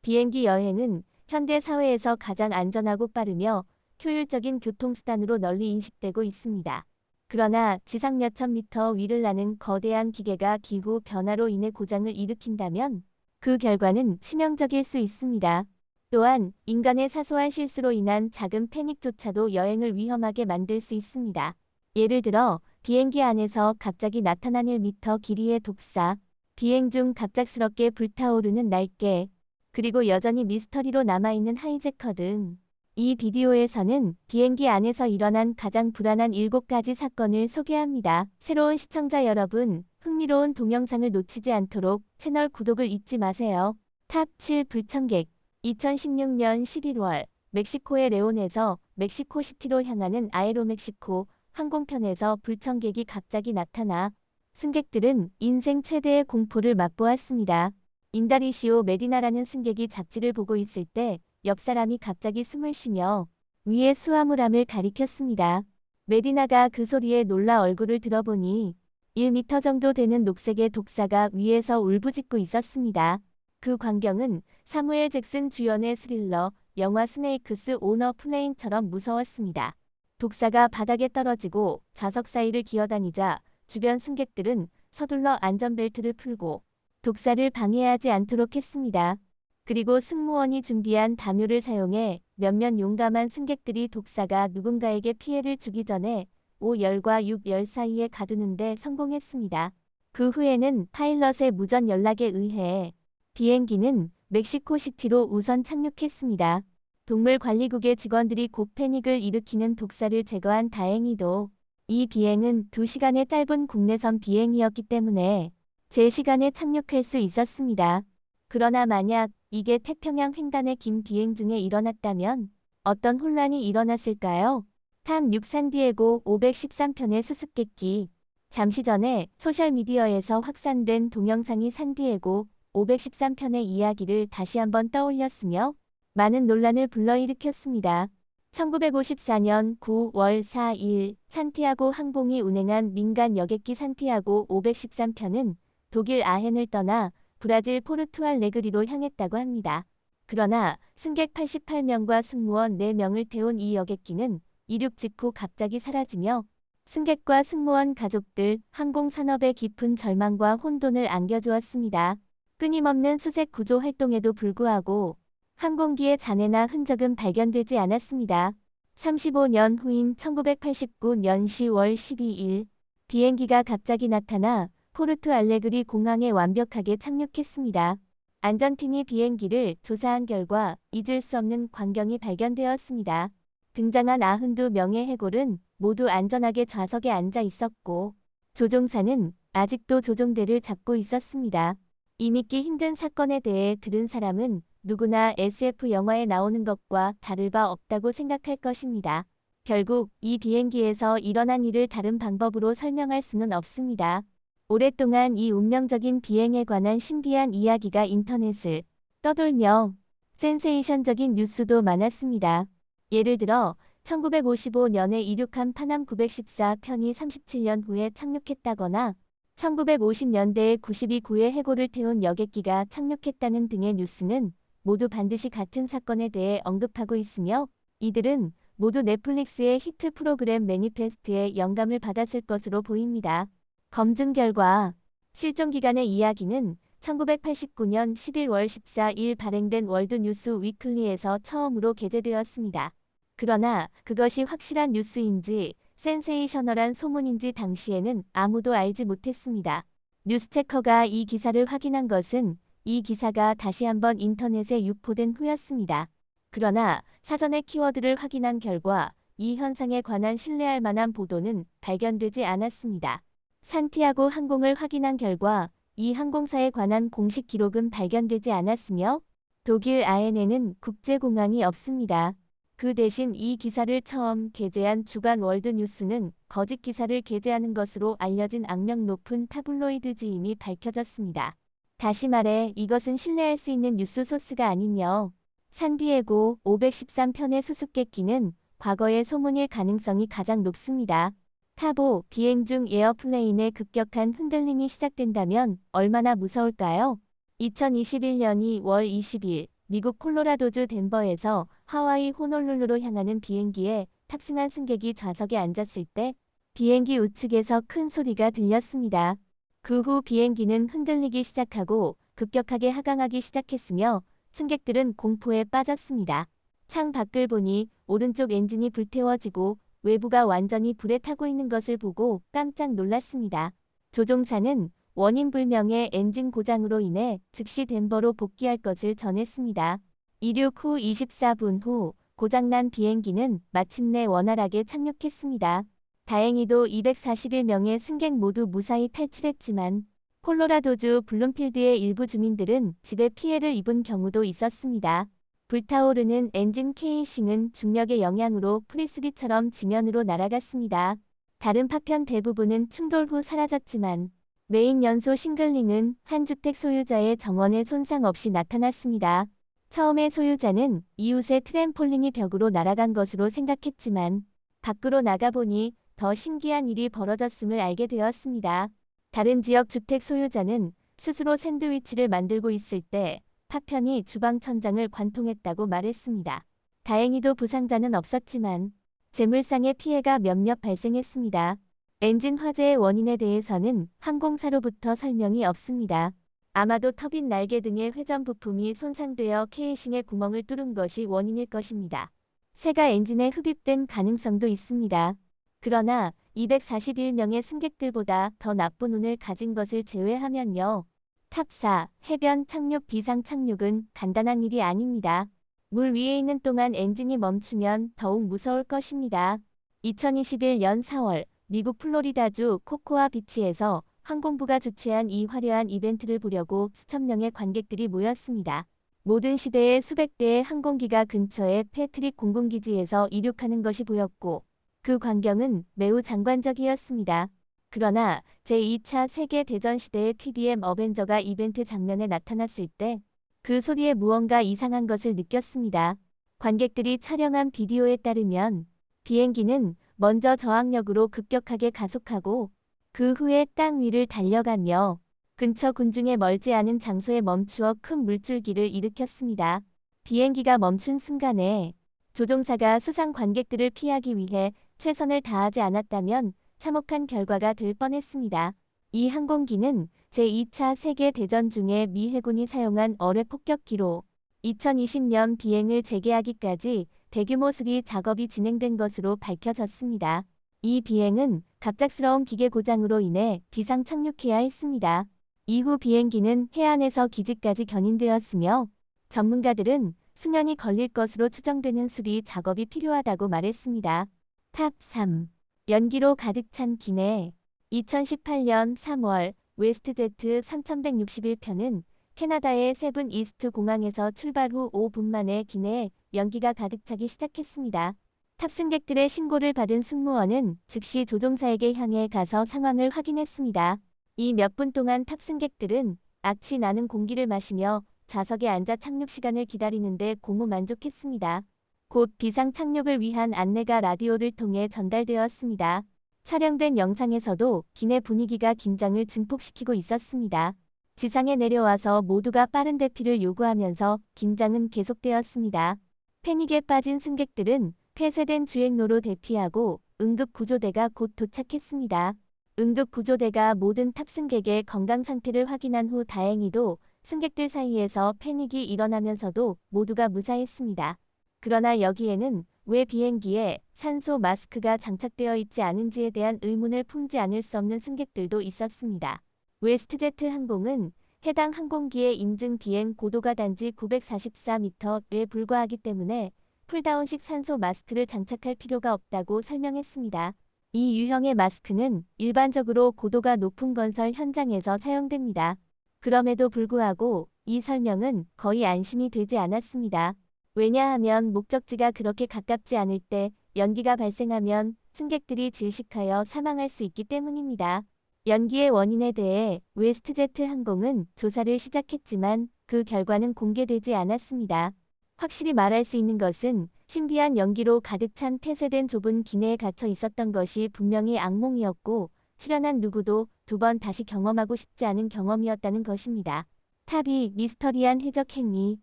비행기 여행은 현대 사회에서 가장 안전하고 빠르며 효율적인 교통수단으로 널리 인식되고 있습니다. 그러나 지상 몇천 미터 위를 나는 거대한 기계가 기후 변화로 인해 고장을 일으킨다면 그 결과는 치명적일 수 있습니다. 또한 인간의 사소한 실수로 인한 작은 패닉조차도 여행을 위험하게 만들 수 있습니다. 예를 들어 비행기 안에서 갑자기 나타난 1m 길이의 독사, 비행 중 갑작스럽게 불타오르는 날개, 그리고 여전히 미스터리로 남아있는 하이제커 등. 이 비디오에서는 비행기 안에서 일어난 가장 불안한 7가지 사건을 소개합니다. 새로운 시청자 여러분, 흥미로운 동영상을 놓치지 않도록 채널 구독을 잊지 마세요. 탑 7 불청객 2016년 11월 멕시코의 레온에서 멕시코시티로 향하는 아에로멕시코 항공편에서 불청객이 갑자기 나타나 승객들은 인생 최대의 공포를 맛보았습니다. 인다리시오 메디나라는 승객이 잡지를 보고 있을 때 옆 사람이 갑자기 숨을 쉬며 위에 수화물함을 가리켰습니다. 메디나가 그 소리에 놀라 얼굴을 들어보니 1m 정도 되는 녹색의 독사가 위에서 울부짖고 있었습니다. 그 광경은 사무엘 잭슨 주연의 스릴러 영화 스네이크스 온 어 플레인처럼 무서웠습니다. 독사가 바닥에 떨어지고 좌석 사이를 기어다니자 주변 승객들은 서둘러 안전벨트를 풀고 독사를 방해하지 않도록 했습니다. 그리고 승무원이 준비한 담요를 사용해 몇몇 용감한 승객들이 독사가 누군가에게 피해를 주기 전에 5열과 6열 사이에 가두는 데 성공했습니다. 그 후에는 파일럿의 무전 연락에 의해 비행기는 멕시코시티로 우선 착륙했습니다. 동물관리국의 직원들이 곧 패닉을 일으키는 독사를 제거한 다행히도 이 비행은 2시간의 짧은 국내선 비행이었기 때문에 제 시간에 착륙할 수 있었습니다. 그러나 만약 이게 태평양 횡단의 긴 비행 중에 일어났다면 어떤 혼란이 일어났을까요? 탑 6 산디에고 513편의 수수께끼. 잠시 전에 소셜미디어에서 확산된 동영상이 산디에고 513편의 이야기를 다시 한번 떠올렸으며 많은 논란을 불러일으켰습니다. 1954년 9월 4일 산티아고 항공이 운행한 민간 여객기 산티아고 513편은 독일 아헨을 떠나 브라질 포르투알레그리로 향했다고 합니다. 그러나 승객 88명과 승무원 4명을 태운 이 여객기는 이륙 직후 갑자기 사라지며 승객과 승무원 가족들, 항공산업에 깊은 절망과 혼돈을 안겨주었습니다. 끊임없는 수색 구조 활동에도 불구하고 항공기의 잔해나 흔적은 발견되지 않았습니다. 35년 후인 1989년 10월 12일 비행기가 갑자기 나타나 포르투 알레그리 공항에 완벽하게 착륙했습니다. 안전팀이 비행기를 조사한 결과 잊을 수 없는 광경이 발견되었습니다. 등장한 92명의 해골은 모두 안전하게 좌석에 앉아 있었고 조종사는 아직도 조종대를 잡고 있었습니다. 이 믿기 힘든 사건에 대해 들은 사람은 누구나 SF 영화에 나오는 것과 다를 바 없다고 생각할 것입니다. 결국 이 비행기에서 일어난 일을 다른 방법으로 설명할 수는 없습니다. 오랫동안 이 운명적인 비행에 관한 신비한 이야기가 인터넷을 떠돌며 센세이션적인 뉴스도 많았습니다. 예를 들어 1955년에 이륙한 파남 914편이 37년 후에 착륙했다거나 1950년대에 92구의 해골을 태운 여객기가 착륙했다는 등의 뉴스는 모두 반드시 같은 사건에 대해 언급하고 있으며 이들은 모두 넷플릭스의 히트 프로그램 매니페스트에 영감을 받았을 것으로 보입니다. 검증 결과 실종기간의 이야기는 1989년 11월 14일 발행된 월드뉴스 위클리에서 처음으로 게재되었습니다. 그러나 그것이 확실한 뉴스인지 센세이셔널한 소문인지 당시에는 아무도 알지 못했습니다. 뉴스체커가 이 기사를 확인한 것은 이 기사가 다시 한번 인터넷에 유포된 후였습니다. 그러나 사전에 키워드를 확인한 결과 이 현상에 관한 신뢰할 만한 보도는 발견되지 않았습니다. 산티아고 항공을 확인한 결과 이 항공사에 관한 공식 기록은 발견되지 않았으며 독일 아헨에는 국제공항이 없습니다. 그 대신 이 기사를 처음 게재한 주간 월드뉴스는 거짓 기사를 게재하는 것으로 알려진 악명 높은 타블로이드지임이 밝혀졌습니다. 다시 말해 이것은 신뢰할 수 있는 뉴스 소스가 아니며 산디에고 513편의 수수께끼는 과거의 소문일 가능성이 가장 높습니다. 탑5 비행 중 에어플레인의 급격한 흔들림이 시작된다면 얼마나 무서울까요? 2021년 2월 20일 미국 콜로라도주 덴버에서 하와이 호놀룰루로 향하는 비행기에 탑승한 승객이 좌석에 앉았을 때 비행기 우측에서 큰 소리가 들렸습니다. 그 후 비행기는 흔들리기 시작하고 급격하게 하강하기 시작했으며 승객들은 공포에 빠졌습니다. 창 밖을 보니 오른쪽 엔진이 불태워지고 외부가 완전히 불에 타고 있는 것을 보고 깜짝 놀랐습니다. 조종사는 원인 불명의 엔진 고장으로 인해 즉시 덴버로 복귀할 것을 전했습니다. 이륙 후 24분 후 고장난 비행기는 마침내 원활하게 착륙했습니다. 다행히도 241명의 승객 모두 무사히 탈출했지만 콜로라도주 블룸필드의 일부 주민들은 집에 피해를 입은 경우도 있었습니다. 불타오르는 엔진 케이싱은 중력의 영향으로 프리스비처럼 지면으로 날아갔습니다. 다른 파편 대부분은 충돌 후 사라졌지만 메인 연소 싱글링은 한 주택 소유자의 정원에 손상 없이 나타났습니다. 처음에 소유자는 이웃의 트램폴린이 벽으로 날아간 것으로 생각했지만 밖으로 나가보니 더 신기한 일이 벌어졌음을 알게 되었습니다. 다른 지역 주택 소유자는 스스로 샌드위치를 만들고 있을 때 파편이 주방 천장을 관통했다고 말했습니다. 다행히도 부상자는 없었지만 재물상의 피해가 몇몇 발생했습니다. 엔진 화재의 원인에 대해서는 항공사로부터 설명이 없습니다. 아마도 터빈 날개 등의 회전 부품이 손상되어 케이싱에 구멍을 뚫은 것이 원인일 것입니다. 새가 엔진에 흡입된 가능성도 있습니다. 그러나 241명의 승객들보다 더 나쁜 운을 가진 것을 제외하면요. 탑사, 해변 착륙 비상 착륙은 간단한 일이 아닙니다. 물 위에 있는 동안 엔진이 멈추면 더욱 무서울 것입니다. 2021년 4월 미국 플로리다주 코코아 비치에서 항공부가 주최한 이 화려한 이벤트를 보려고 수천 명의 관객들이 모였습니다. 모든 시대의 수백 대의 항공기가 근처의 패트릭 공군기지에서 이륙하는 것이 보였고 그 광경은 매우 장관적이었습니다. 그러나 제2차 세계대전 시대의 TBM 어벤져가 이벤트 장면에 나타났을 때 그 소리에 무언가 이상한 것을 느꼈습니다. 관객들이 촬영한 비디오에 따르면 비행기는 먼저 저항력으로 급격하게 가속하고 그 후에 땅 위를 달려가며 근처 군중에 멀지 않은 장소에 멈추어 큰 물줄기를 일으켰습니다. 비행기가 멈춘 순간에 조종사가 수상 관객들을 피하기 위해 최선을 다하지 않았다면 참혹한 결과가 될 뻔했습니다. 이 항공기는 제2차 세계대전 중에 미 해군이 사용한 어뢰 폭격기로 2020년 비행을 재개하기까지 대규모 수리 작업이 진행된 것으로 밝혀졌습니다. 이 비행은 갑작스러운 기계 고장으로 인해 비상 착륙해야 했습니다. 이후 비행기는 해안에서 기지까지 견인되었으며 전문가들은 수년이 걸릴 것으로 추정되는 수리 작업이 필요하다고 말했습니다. 탑 3. 연기로 가득 찬 기내 2018년 3월 웨스트제트 3161편은 캐나다의 세븐 이스트 공항에서 출발 후 5분 만에 기내에 연기가 가득 차기 시작했습니다. 탑승객들의 신고를 받은 승무원은 즉시 조종사에게 향해 가서 상황을 확인했습니다. 이 몇 분 동안 탑승객들은 악취 나는 공기를 마시며 좌석에 앉아 착륙 시간을 기다리는데 고무 만족했습니다. 곧 비상 착륙을 위한 안내가 라디오를 통해 전달되었습니다. 촬영된 영상에서도 기내 분위기가 긴장을 증폭시키고 있었습니다. 지상에 내려와서 모두가 빠른 대피를 요구하면서 긴장은 계속되었습니다. 패닉에 빠진 승객들은 폐쇄된 주행로로 대피하고 응급구조대가 곧 도착했습니다. 응급구조대가 모든 탑승객의 건강 상태를 확인한 후 다행히도 승객들 사이에서 패닉이 일어나면서도 모두가 무사했습니다. 그러나 여기에는 왜 비행기에 산소 마스크가 장착되어 있지 않은지에 대한 의문을 품지 않을 수 없는 승객들도 있었습니다. 웨스트제트 항공은 해당 항공기의 인증 비행 고도가 단지 944m에 불과하기 때문에 풀다운식 산소 마스크를 장착할 필요가 없다고 설명했습니다. 이 유형의 마스크는 일반적으로 고도가 높은 건설 현장에서 사용됩니다. 그럼에도 불구하고 이 설명은 거의 안심이 되지 않았습니다. 왜냐하면 목적지가 그렇게 가깝지 않을 때 연기가 발생하면 승객들이 질식하여 사망할 수 있기 때문입니다. 연기의 원인에 대해 웨스트제트 항공은 조사를 시작했지만 그 결과는 공개되지 않았습니다. 확실히 말할 수 있는 것은 신비한 연기로 가득 찬 폐쇄된 좁은 기내에 갇혀 있었던 것이 분명히 악몽이었고 출연한 누구도 두 번 다시 경험하고 싶지 않은 경험이었다는 것입니다. 탑이 미스터리한 해적 행위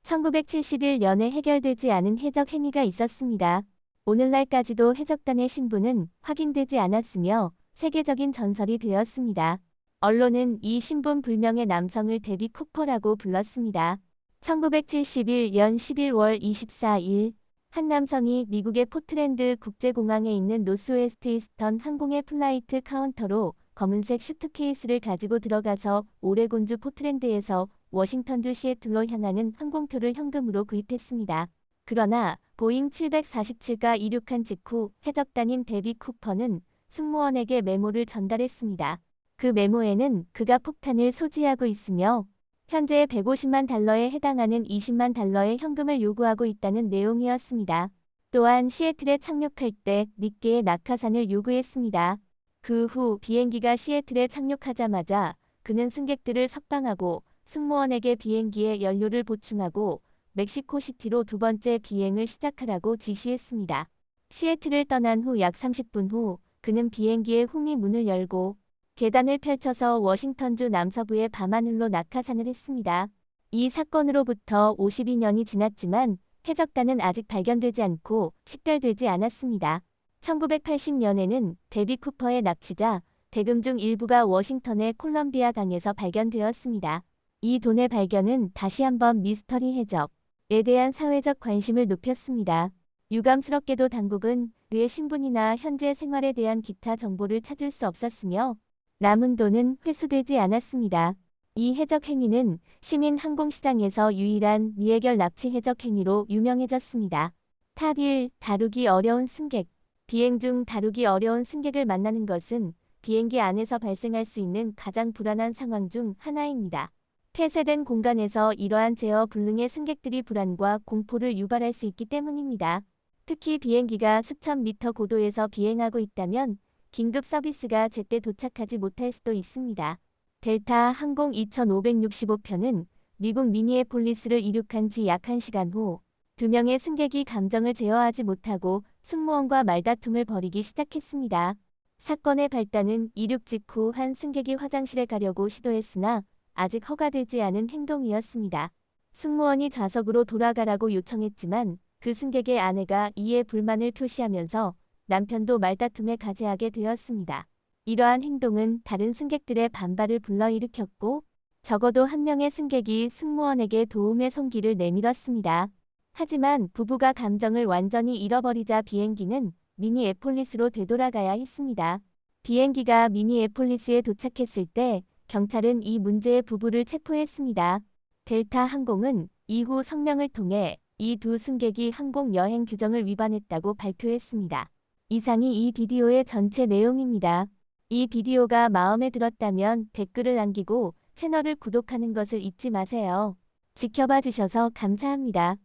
1971년에 해결되지 않은 해적 행위가 있었습니다. 오늘날까지도 해적단의 신분은 확인되지 않았으며 세계적인 전설이 되었습니다. 언론은 이 신분 불명의 남성을 데비 쿠퍼라고 불렀습니다. 1971년 11월 24일 한 남성이 미국의 포트랜드 국제공항에 있는 노스웨스트 이스턴 항공의 플라이트 카운터로 검은색 슈트케이스를 가지고 들어가서 오레곤주 포트랜드에서 워싱턴주 시애틀로 향하는 항공표를 현금으로 구입했습니다. 그러나 보잉 747가 이륙한 직후 해적단인 데비 쿠퍼는 승무원에게 메모를 전달했습니다. 그 메모에는 그가 폭탄을 소지하고 있으며 현재 150만 달러에 해당하는 20만 달러의 현금을 요구하고 있다는 내용이었습니다. 또한 시애틀에 착륙할 때 닉게의 낙하산을 요구했습니다. 그 후 비행기가 시애틀에 착륙하자마자 그는 승객들을 석방하고 승무원에게 비행기에 연료를 보충하고 멕시코시티로 두 번째 비행을 시작하라고 지시했습니다. 시애틀을 떠난 후 약 30분 후 그는 비행기의 후미 문을 열고 계단을 펼쳐서 워싱턴주 남서부의 밤하늘로 낙하산을 했습니다. 이 사건으로부터 52년이 지났지만 해적단은 아직 발견되지 않고 식별되지 않았습니다. 1980년에는 데비 쿠퍼의 납치자 대금 중 일부가 워싱턴의 콜럼비아 강에서 발견되었습니다. 이 돈의 발견은 다시 한번 미스터리 해적에 대한 사회적 관심을 높였습니다. 유감스럽게도 당국은 그의 신분이나 현재 생활에 대한 기타 정보를 찾을 수 없었으며 남은 돈은 회수되지 않았습니다. 이 해적 행위는 시민 항공시장에서 유일한 미해결 납치 해적 행위로 유명해졌습니다. 탑 1. 다루기 어려운 승객. 비행 중 다루기 어려운 승객을 만나는 것은 비행기 안에서 발생할 수 있는 가장 불안한 상황 중 하나입니다. 폐쇄된 공간에서 이러한 제어 불능의 승객들이 불안과 공포를 유발할 수 있기 때문입니다. 특히 비행기가 수천 미터 고도에서 비행하고 있다면 긴급 서비스가 제때 도착하지 못할 수도 있습니다. 델타 항공 2565편은 미국 미니애폴리스를 이륙한 지 약 1시간 후 2명의 승객이 감정을 제어하지 못하고 승무원과 말다툼을 벌이기 시작했습니다. 사건의 발단은 이륙 직후 한 승객이 화장실에 가려고 시도했으나 아직 허가되지 않은 행동이었습니다. 승무원이 좌석으로 돌아가라고 요청했지만 그 승객의 아내가 이에 불만을 표시하면서 남편도 말다툼에 가세하게 되었습니다. 이러한 행동은 다른 승객들의 반발을 불러일으켰고 적어도 한 명의 승객이 승무원에게 도움의 손길을 내밀었습니다. 하지만 부부가 감정을 완전히 잃어버리자 비행기는 미니애폴리스로 되돌아가야 했습니다. 비행기가 미니애폴리스에 도착했을 때 경찰은 이 문제의 부부를 체포했습니다. 델타 항공은 이후 성명을 통해 이 두 승객이 항공 여행 규정을 위반했다고 발표했습니다. 이상이 이 비디오의 전체 내용입니다. 이 비디오가 마음에 들었다면 댓글을 남기고 채널을 구독하는 것을 잊지 마세요. 지켜봐 주셔서 감사합니다.